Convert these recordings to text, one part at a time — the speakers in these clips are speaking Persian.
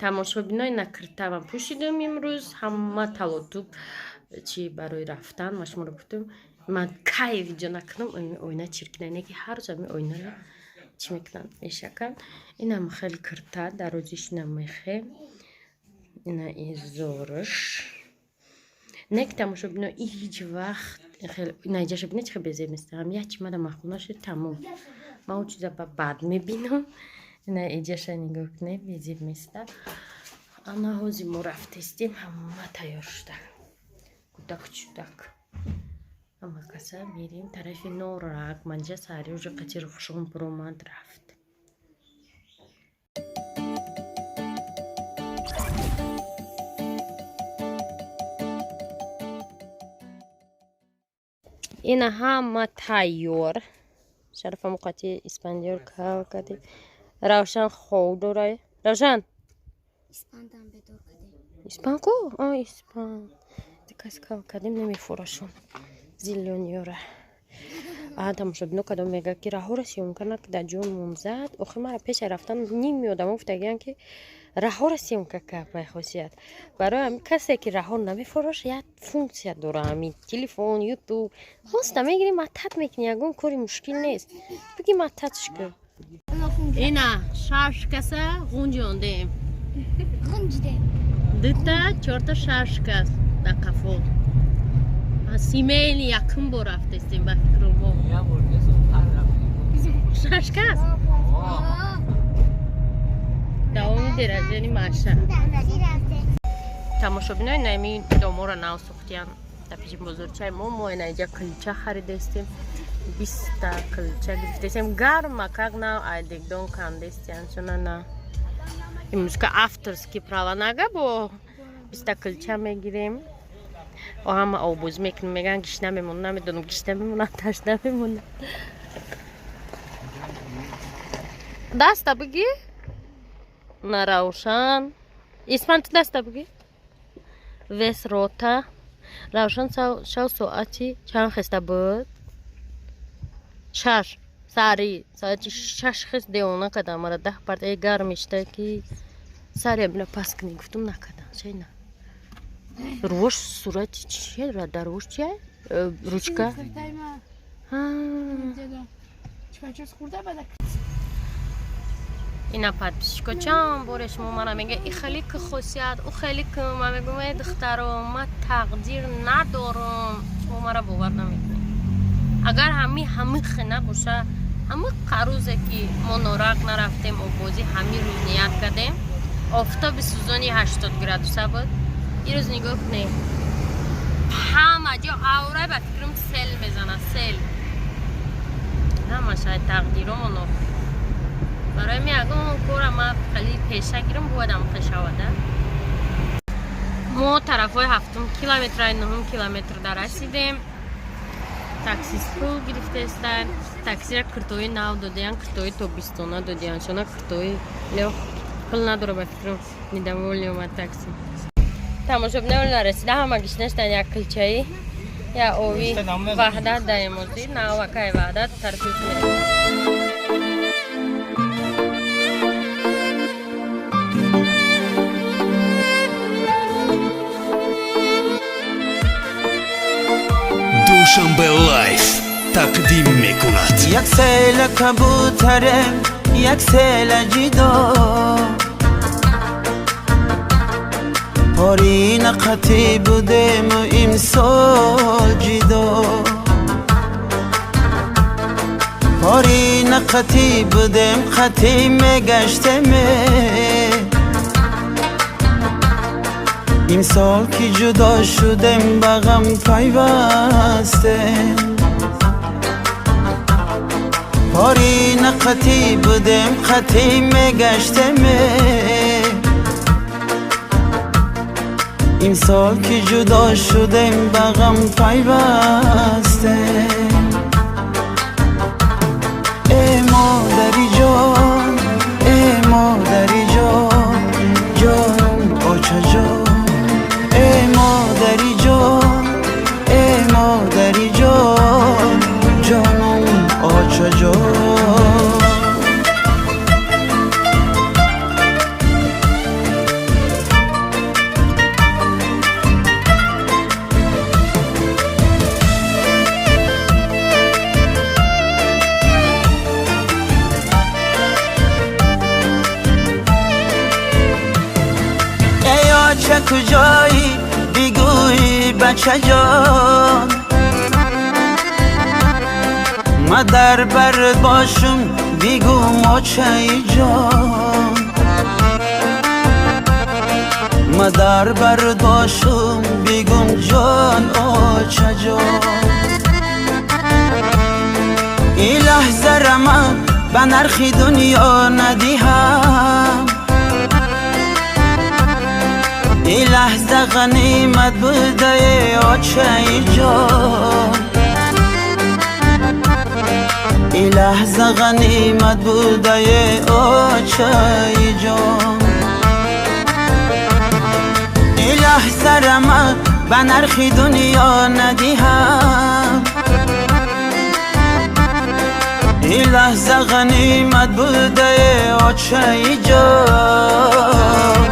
тамошобинои накртавам пӯшидам имрӯз. Ҳама талотуб чӣ барои рафтан машмуро гуфтам. Ман кай видео накунам оина чиркидан, яки ҳар рӯз ами оинара чӣ мекунам мешакам. Инам хеле кирта, дарозиш инам мехе. Ина изорш. Нек тамошобино и ҳеҷ вақт хеле наҷаша бинед хеле безеб нест. Ам ячи мада махонаш тамом. Ман он чиза ба бад мебинам. Ина эҷаша нигоҳ кунед безеб неста. Ана ҳози мо рафтестим, ҳама тайёр шуда. Кӯдак чудак. Ама каса мерим тарафи Норак. Манҷа сари уже қати рухшон буромад рафт. Ина ҳама тайёр. Шарафамо қати испандиёр кал кадем. Равшан хов дорай. Равшан. Испандам бедор кадем. Испан ко? Испан. Кас кал кадем намефурашон. Зеленёра. Тамошобино кадом мега ки раҳора сиёмка накда ҷон мумзад. Охир мара пеша рафтан ними одам уфтагиян ки раҳора сиёмка ка байхосият. Барои ами касе ки раҳор намефурош як функсия дора ами телефон, ютуб. Хоста мегири матат мекини ягон кори мушкил нест. Биги мататш кӯ. Ина шаш каса ғунҷондем. Ғунҷдем. Дита чорта шаш кас да қафо. Семейни якум бор рафтестем ба фикрумо. Шаш кас? Давоми деражени маша. Тамошобинои нами домора нав сохтиян. Да пеши бозорчаи мо ина иҷа килча харидестем. 20 килча гирифтестем. Гарма как нав айдегдон кандестиян чуна на. Имрӯзка авторски праванага бо 20 килча мегирем. Ҳама обоз мекунем, меган гишна мемонад, намедонам гишна мемонад, ташна мемонад. Даста биги? На Равшан. Испан ту даста биги? Вес рота. Равшан шав соати чанд хеста буд? Шаш. Сари. Соати шаш хест девона кадам. Мара 10 парта гарм ишта ки сари бина паскни гуфтум накадам. Чайна. Рош сурати чие? Радарош чие? Ручка? Ина подписчикочам бори шумо мана мега и хеле ки хосият, у хеле ки ман мегум эй духтаром, ман тақдир надорам. Шумо мара бовар намекунед. Агар ҳами хина боша, ҳами қарӯзе ки мо Норак нарафтем обозӣ, ҳами рӯз ният кардем. Офтоби сӯзони 80 градуса буд. Ирӯз нигоҳ кунед. Ҳама ҷо аврай ба фикрам сел мезанад, сел. Ҳама шаид тақдиромоно. Барои ми ягон кора ма хеле пеша гирам боядам пешавада. Мо тарафҳои 7 километр, 9 километр да расидем. Таксист пул гирифтестан. Таксира киртои нав додиян, киртои тобистона додиян. Шона киртои лех пул надора ба фикрам недоволни омад такси. Тамошобинои нарасида ҳама гишнаштан як килчаи я ови ваҳдат даемози навакай ваҳдат тарфиқ мерем. душанбе лайф тақдим мекунад. як села кабутарем, як села ҷидо, پارین قطعی بودم و امسال جدا، پارین قطعی بودم قطعی میگشتم، امسال که جدا شدم با غم پیوستم، پارین قطعی بودم قطعی میگشتم، امسال که جدا شدم با غم پیوسته. ای مادری جان، ای مادری جان، جانم آچه جان، ای مادری جان، ای مادری جان، جانم آچه جان. کجایی بگوی بچه جان ما در برت باشم بگو موچه جان ما در برت باشم بگم جان اوچه جان این لحظه را من به نرخی دنیا ندیهم این لحظه غنیمت بوده اوچه جان این لحظه غنیمت بوده اوچه جان این لحظه را من به نرخی دنیا ندیهم این لحظه غنیمت بوده اوچه جان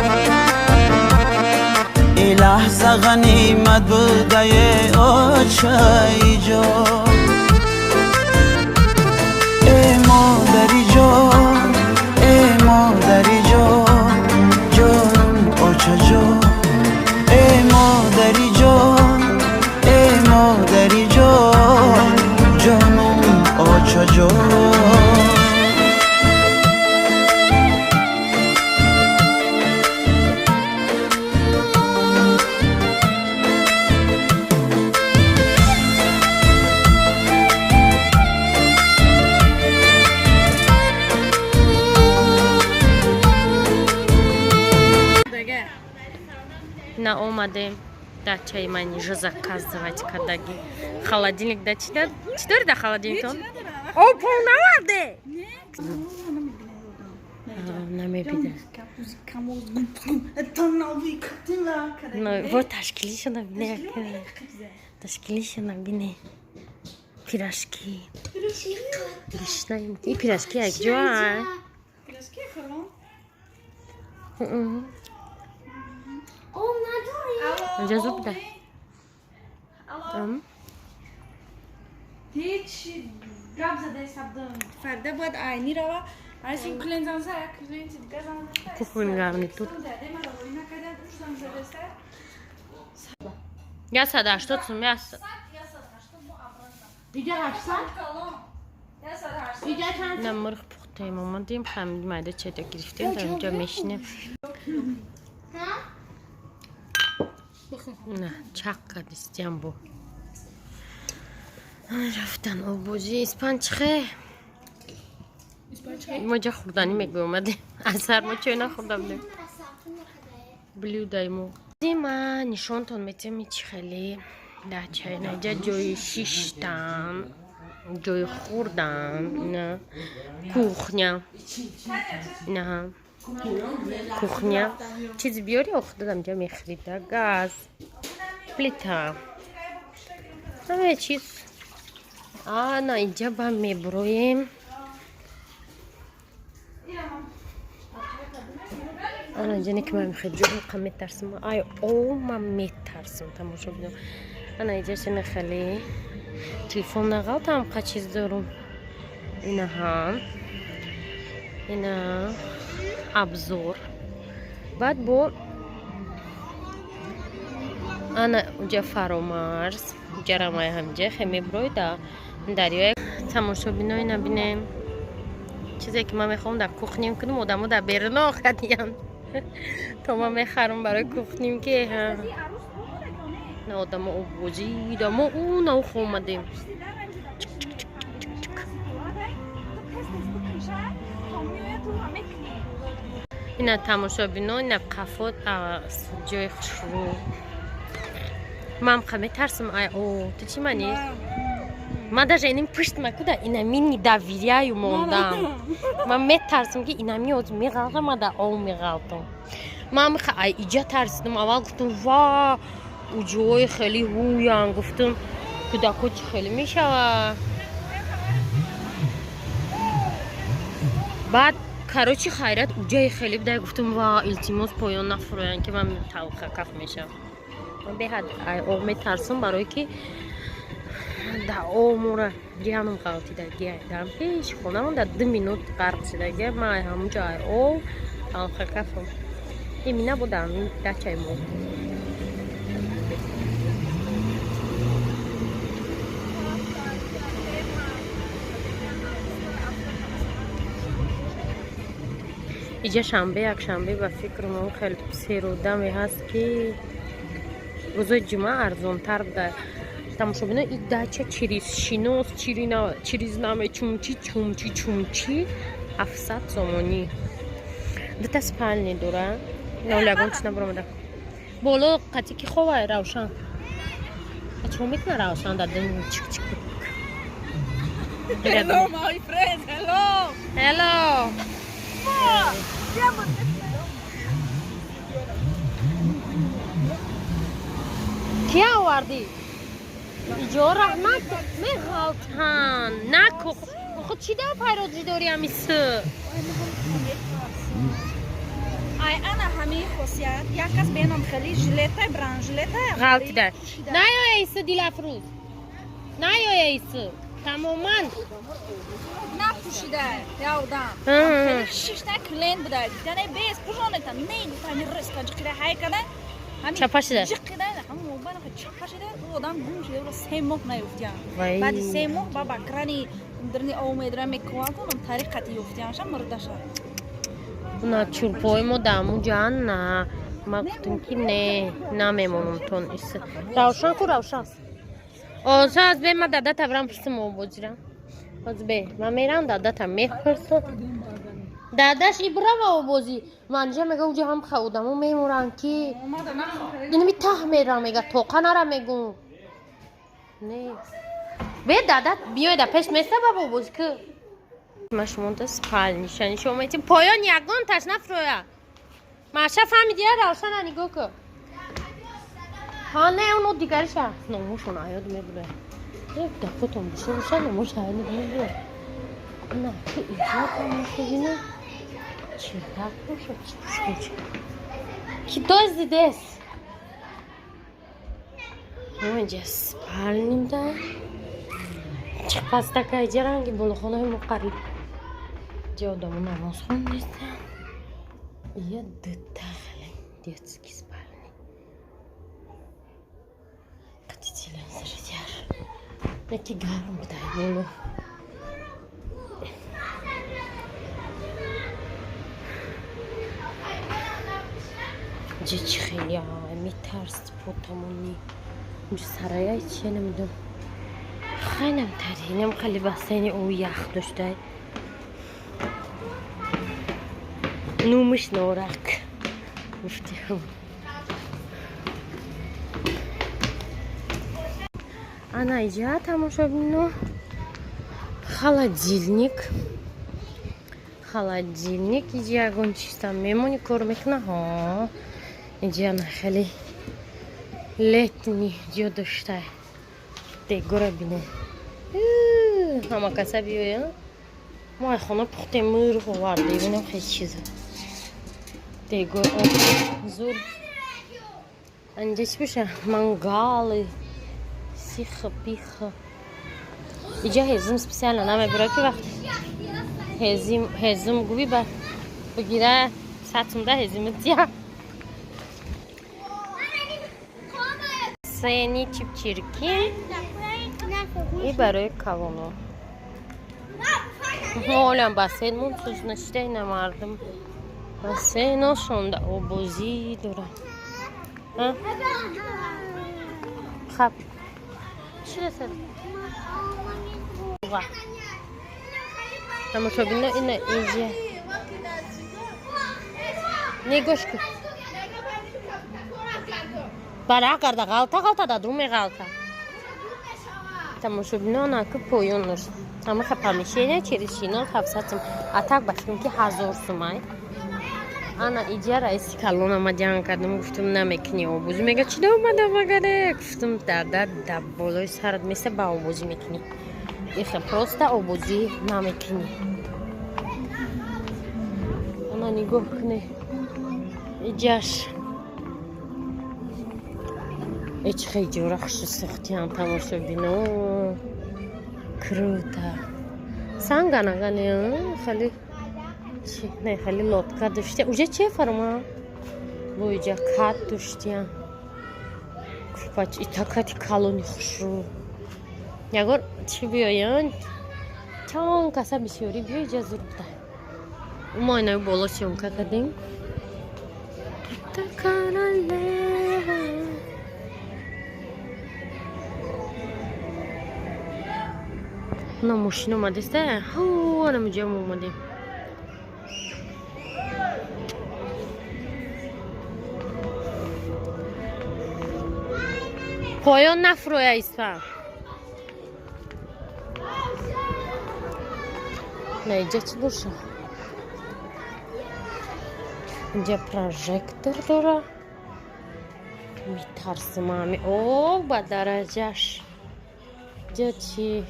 این لحظه غنیمت بوده اوچه جان ای مادری جان ای مادری جان جانم اوچه جان ای مادری جان ای مادری جان جانم اوچه جان На омадем дачаи мани же заказывать кадаги. Холодильник да чи да? Читори да холодильниктон? О, пол наварде? Намебида. Ну, вот ташкилиша на бине. Ташкилиша на бине. Пирожки. Пирожки. И пирожки акжуа. Пирожки хором. اینجا زوب ده هیچ گاب زده حساب فردا باید آینی رو از این کلنزان سر کلنزی گازان کوکون گرمی تو یا صد هشتادم یا صد دیگه 800 دیگه چند نه مرغ پختیم اومدیم خمیدیم مایده چه تا گرفتیم در اونجا میشینیم نه چقدر استیم بو رفتن آبوزی اسپانچخه ما جا خوردنی میگه اومدیم اثر ما چه نخوردم دیم بلیو دایمو دیما نشانتون میتیم چی خیلی دچه اینجا جای شیشتن جای خوردن نه کوخنیا نه کухня چیز بیاری اخدادم جا میخریده گاز پلیتا همه چیز نه اینجا با میبرویم اینجا نکه من میخواد جو بقى میترسم او من میترسم تماشا بدم اینجا شنه خیلی تلفون نغلطم قا چیز دارم اینا ها اینا обзор بعد بو انا اونجا فرامرز جرمای همجا خیلی بروی دا دریای تماشا بینایی نبینیم چیزی که من میخوام در کوخنیم کنیم آدمو در بیرون آخدیم تا من میخرم برای کوخنیم که نه آدمو اوبوزی دامو اون او خومدیم اینا تماشا بینو اینا قفات جای خشرو من خمی ترسم او تو چی منی؟ من در اینیم پشت مکو در اینا مینی در ویریای موندم من میترسم که اینا میاد میغلقه من در او میغلقم من میخواه ایجا ترسیدم اول گفتم وا او جای خیلی هویان گفتم کودکو چی خیلی میشوه بعد کاروچی خیرت اونجای خیلی بده گفتم وا التماس پایان نفروین که من کف میشم من به حد او میترسم برای که در عمر جانم غلطی در گیرم پیش خونم در 2 مینوت غرق شده من همونجا او کفم имена будам дачай мо اینجا شنبه یک شنبه و فکر من خیلی سیرودمی هست که روز جمعه ارزون تر بوده تماشا بینه این دچه چریز شینوس چریز نامه چومچی 700 زمانی دو سپالنی دوره نولگون چی نبرمده بولو قطعی که خوبه روشن چون میکنه روشن دادن چک چک Hello my friend, hello. کی آوردی؟ اینجا رحمت میخوادن نکو خود چی ده پیروزی داری همیسته؟ ای انا همه خاصیت یک کس بینم خیلی ژلته بران ژلته غلطی ده نه یا ایسه دیل افروز نه یا ایسه تماما نپوشیده یادم خیلی شیشته کلین بوده دیدنه بیس پوشانه تا نیدو تا می رس کنج کره های کنه چپاشیده جقیده همون موبایل خیلی چپاشیده او آدم گم شده و 3 ماه نیفتیم وای. بعد 3 ماه بابا کرانی درنی اومدرم میکنم کنم طریقتی یفتیم شم مرده شد اونا چورپای ما دامو جان نه ما گفتم که نه نمیمونم تون ایسه روشن کو روشن آزا از به ما داده تبرم پرسم او بزرم از به من میرم داده تا میپرسم داداش ایبرا و بازی منجا میگه اوجا هم خودم و میمورن که اینو می ته میرم میگه توقع نرم میگم نه به دادت بیاید پیش میسته بابا بازی که ما شما دست پال نشانی شما میتیم پایان یگان تاش نفرویا ماشه فهمیدی روشن نگاه که ها نه اونو دیگرش هست نموشون آیاد میبره یک دفعه تون بشه بشه نموش آیاد میبره نه که ایجا کنمشه بینه چی دفعه شد چی بشه کی دازی دست اینجا سپال نیمده چه پسته که ایجا رنگی بلوخانه های مقرب جا آدمو نماز خون نیستن یه دوتا خیلی دیتسکی سپال یکی گرم بوده بولو جیچ خیلی میترس پوتامونی اونجا سرایه چیه نمیدون خیلی نمتری نم خیلی بستینی او یخ داشته نومش نورک گفتی هم она идет там уже ну холодильник иди огонь чисто мимо не кормит на ха иди она хали летний идет дождь ты горабине ама касаби я мой хона пухте мыр ховарди бинем хеч чиза ты гор зур анжа чӣ беша мангалы сиха пиха иҷа ҳезим специально намебура ки вақт ҳезим губи ба бигира сатумда ҳезимит я сени чипчиркин и барои кавоно ҳолам басейнмон сӯзнашидаи намардим басейношонда обозӣ дора хаб چی رسد؟ واه تماشا بینه اینه اینجا نگوش کن برای کرده غلطه دا دومی غلطه تماشا بینه آنها که پایون نشد اما خب همیشه اینه چریشینا خبصتم اتاک باشیم که 1000 سومای انا اینجا رئیسی کلون آمد جان کردم گفتم نمیکنی آبوزی میگه چی اومده مگره گفتم دادا بالای سرت مثل با آبوزی میکنی ایخه پروستا آبوزی نمیکنی انا نگاه کنه اینجاش ایچ خیلی جورا خوش سختی هم تماشا بینو کروتا سنگ نگنه خیلی نه خیلی لطکا داشته اوجه چه فرما بویجا کات دوشتیم کپاچ ایتاکاتی کالونی خوشو یکور چی بیاین چون کسا بیشوری بیایجا زور بوده ما اینو بالا شیم که کردیم نه ماشین اومده است ها نمیجام اومدیم پایان نفروی ایسپا نه اینجا چی باشه اینجا پروژکتور داره میترسم همی او با درجهش اینجا چی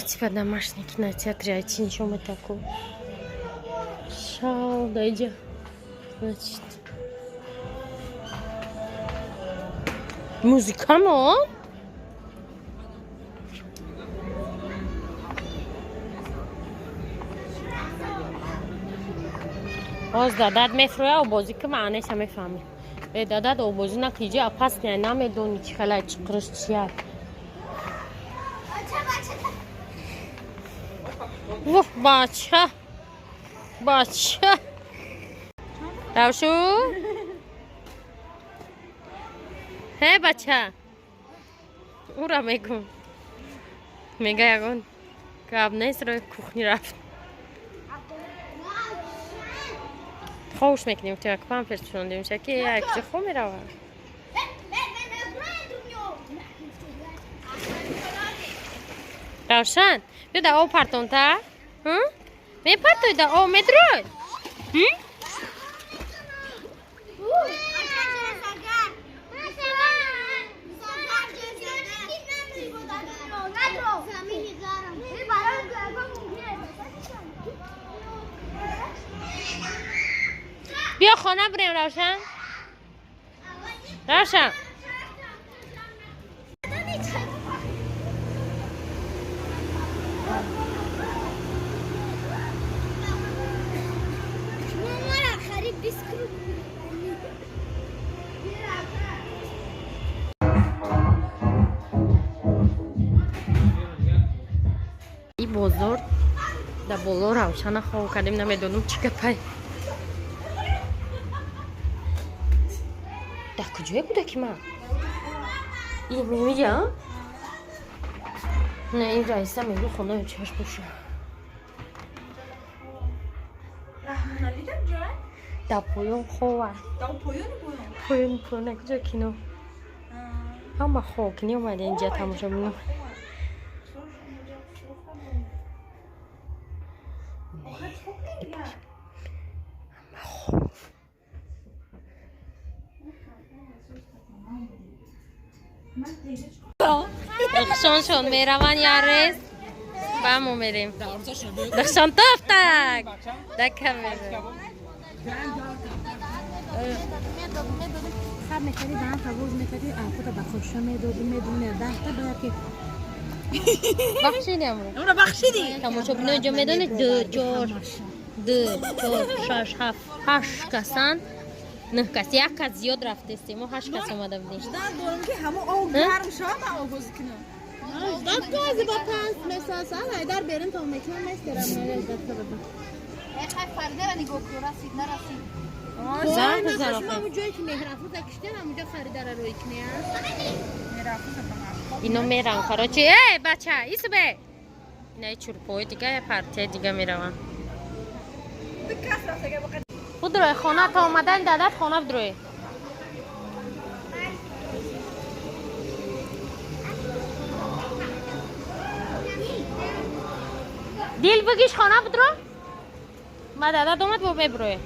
типа домашний кинотеатр айти ничего такого шау дойдя значит музыка мо باز دادت مفروه و بازی که معنیش همه فهمی به دادت و بازی نکیجی اپس نه نمیدونی چی خلای چقرش چیه واه بچه روشو هی بچه او را میگم میگه یکون که اب نیست روی کوخنی رفت خوش میکنیم تو یک پامپرس شوندیم که یک جا خو میروه روشن بیا در او پرتون تا می پرتوی در او میدروی بیا خانه بریم روشن روشن این بازار در بالا روشن خواه کردیم نمیدونم چی گپای در کجای بوده که من این میگم نه این رئیسه میگو خونه چهش باشه در پایون خواه پایون کجا کنو همه خواه کنی اومده اینجا تماشا بینم دخشان شد میروان یارس با ما میریم دخشان تفتک دکه میریم خب میخوایی دارم فوز میخوایی خود بخوشم میدونه ده تا باید که بخشیدی امرو اونو بخشیدی تماشا بینه اینجا میدونه دو چار شش هفت هشت کسان نه کسی یک کس زیاد رفته استیم و 8 کس اومده بودیم دارم که همه آو گرم شام آو بازی کنم داد گازی با پنس مساسا هایدار بریم تا مکان میسترم نگه دست ببین خیلی فرده را نگاه کنم رسید نرسید زن بزن همون جایی که مهرفوز کشتن همونجا خریدار روی کنی اینو میرن کاراچی ای بچه ایسو به نه چورپوی دیگه پرته دیگه میرون خود روی خانه تا آمدن دادت خانه بدروی دیل بگیش خانه بدرو ما دادت اومد با ببروی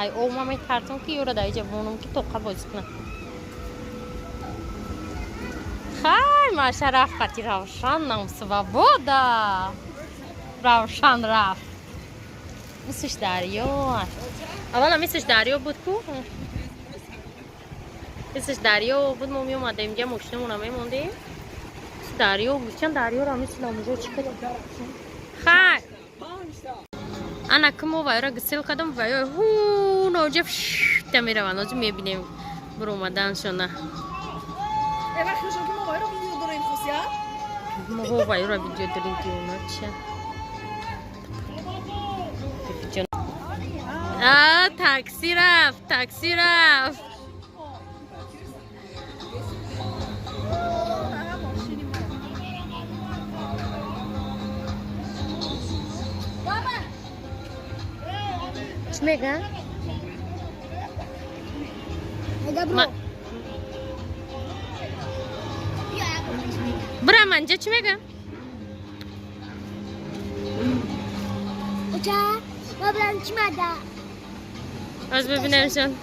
ای او ما میترسم که یورا دایی جوانم که توقع بازی کنم خیلی ما شرف پتی روشن نم سوابودا روشن رفت مثلش دریا اولا مثلش دریا بود کو مثلش دریا بود ما می اومدیم اینجا ماشینمون رو میموندیم دریا بود چند دریا رو مثل اونجا چی کنیم خیلی انا کمو وایرا گسیل کدام وای هونو اوجا فشت میروند آجا میبینیم برو اومدنشونه Eva خشم که موبایل رو ویدیو داریم خوصیت موبایل رو ویدیو داریم که اونا چیه تاکسی رفت تاکسی رفت چی میگن؟ برم منجا چی میگن؟ اوچا ما برم چی مده از ببینمشون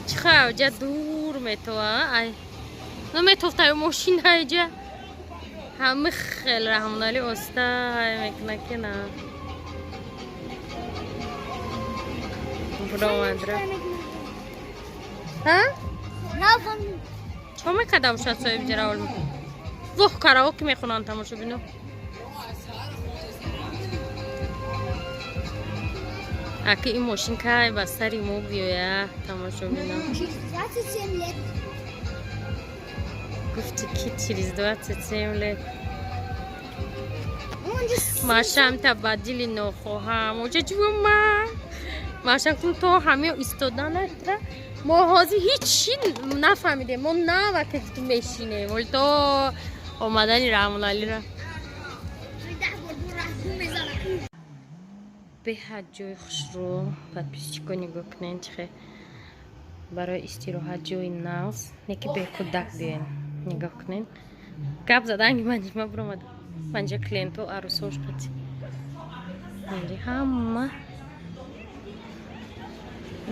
چخه اوجا دور میتوه ای نمیتوفته ماشین هایجا همه خیلی رحمنالی استه های میکنه که نه برو مدره ها؟ نافم چه میکدم شد صاحب جراول وح کارا که میخونن تماشا بینو اکی این ماشین که بستری مو بیویه تماشا بینو گفتی که چیز دوات سیمله ماشم تبدیلی نخواهم اوجا جوما ماشم کن تو همه استودان اتره ما هازی هیچی نفهمیده ما نه وقتی تو میشینه ولی تو آمدنی رحمالالی را به جای خوش رو بعد پیش کنی گکنین چه برای استراحت جای ناز نکی به کودک بیاین نگاه کنین گپ زدن منجی ما برو مد منجا کلینتو عروسوش قطی منجی همه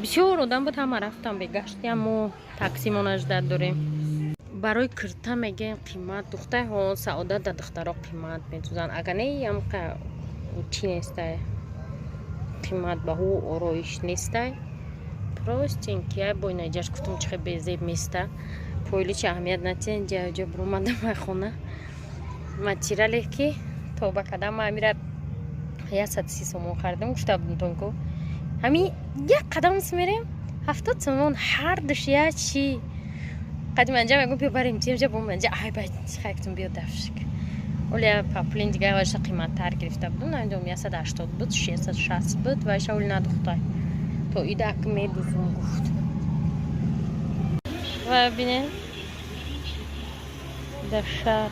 بسیار آدم بود همه رفتم بگشتیم و تاکسی منجدد داریم برای کرتا میگه قیمت دختر ها سعادت در دخترها قیمت میتوزن اگر نه هم که چی نیسته قیمت به هو آرایش نیسته پروست اینکه باید نجاش کتم چه بیزیب میسته پویلی چه اهمیت نتین جا برو مندم خونه ماتیرالی که تو با قدم امیرت 130 سومون خریدم گفته بودم تونکو همین یک قدم سمیریم 70 سومون هر دشیا چی قدیم انجام میگم بیا بریم جا بوم انجام ای باید خاکتون بیاد دفشک ولی پاپلین دیگه واش قیمت تر گرفته بودم انجام 180 بود 660 بود و شاول ندختای تو ایده که میدوزون گفت و ببینین در شهر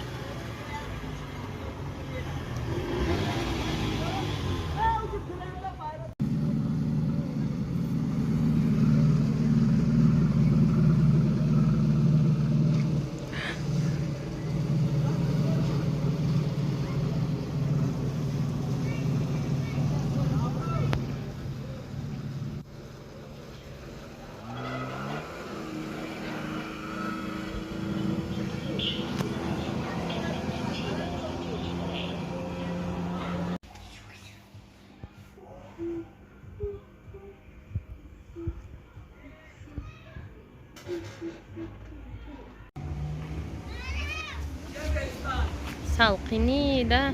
سالقینی ده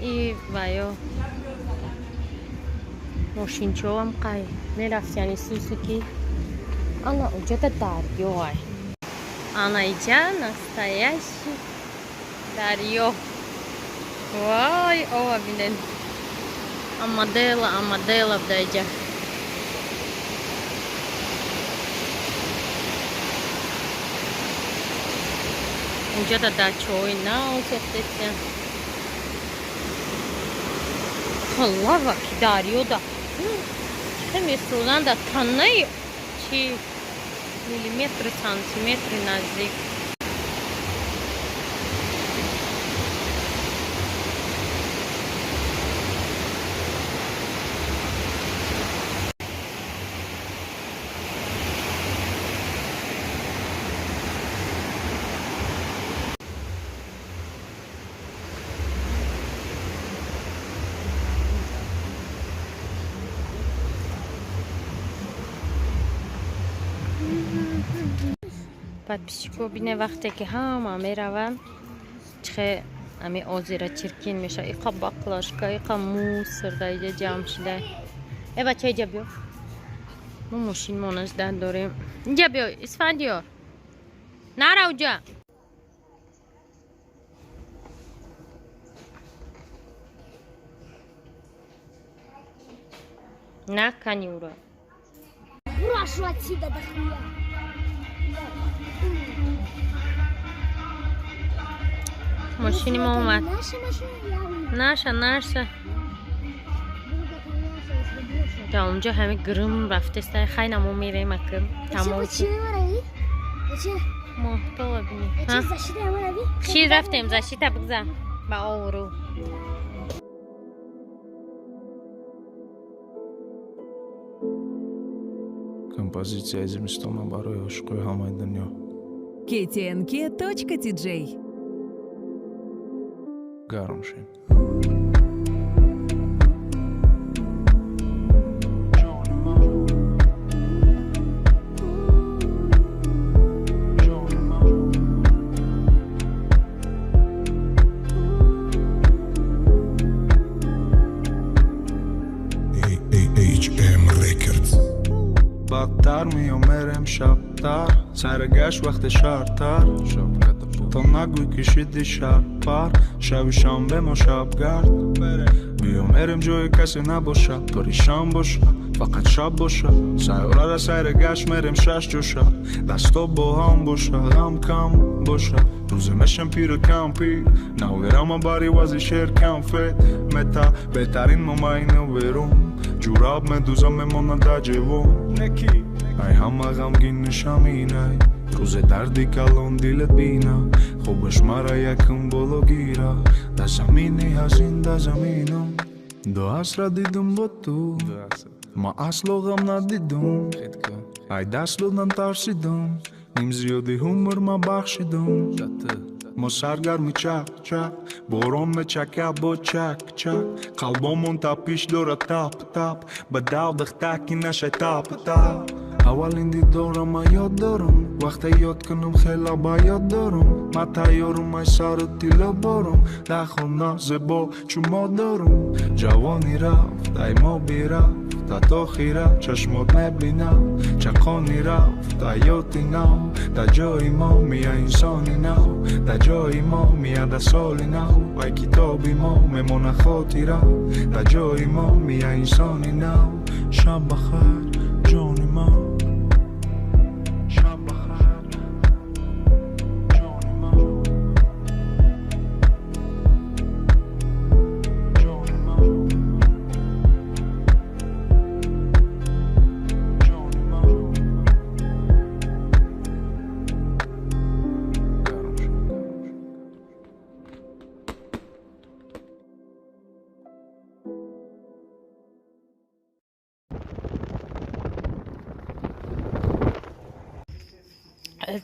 ای وایو ماشین چو هم قای میرفت یعنی سوسوکی انا اونجا دریا های انا اینجا настоящий دریا وای اوه بینن амадела вдайджа اونجا تا دچوی نه سختیه خلا وقتی دریو دا خیلی سرودن دا تنه چی میلیمتر سانتیمتر نزدیک بعد پیشکو بینه وقتی که همه میروند چه امی آزیره چرکین میشه ایقا باقلاشکا ایقا موز سرده ایجا جمع شده ای بچه ایجا بیو ما ماشین مانزدن داریم. اینجا بیا اسفندیار، نرا اونجا. نه کنی او را ماشینی ما اومد. نشه تا اونجا همه گرم رفته است. خیلی نمو میره مکم تمام ما تو ببینی چی رفتیم زشیتا بگذار با آورو. Композиция Зимстома барои ошиқои ҳамаи дунё. KTNK.DJ Гарм шин. بدتر میامرم شبتر سرگشت وقت شرطر تا نگوی کشیدی شب پر شب شنبه ما شبگرد میامرم جای کسی نباشه پریشان باشه فقط شب باشه سیاره را سرگشت میرم شش جوشه دستا با هم باشه غم کم باشه روز مشم پیر کم پیر نویرم باری وزی شیر کم فید متا بهترین مماینه ویروم جوراب مدوزم میمانه در جوون ای همه غمگین نشم اینای روز دردی کلان دیلت بینا خوبش مرا یکم بالا گیره در زمینی هزین در زمینم دو عصر دیدم با تو ما اصلا غم ندیدم ای دست دادن ترسیدم نیم زیادی همور ما بخشیدم ما سرگرمی چک چک باران میچکه با چک چک قلبامون تپیش داره تپ تپ به دردخ تکی نشه تپ تپ اولین دیدارم ما یاد دارم وقتی یاد کنم خیلی با یاد دارم ما تیارم ای سر تیله بارم در خونه زبا چون ما دارم جوانی رفت ای ما بی رفت تا خیره چشمات نبینم چقانی رفت حیاتی نو در جای ما میه انسانی نو در جای ما میه در سالی نو ای کتابی ما میمونه خاطره در جای ما میه انسانی نو شب بخیر جانی ما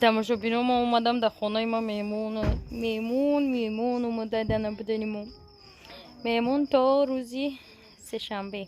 تماشا بینو ما اومدم در خانه ما میمون اومده دنم بدنیم میمون تا روزی سه شنبه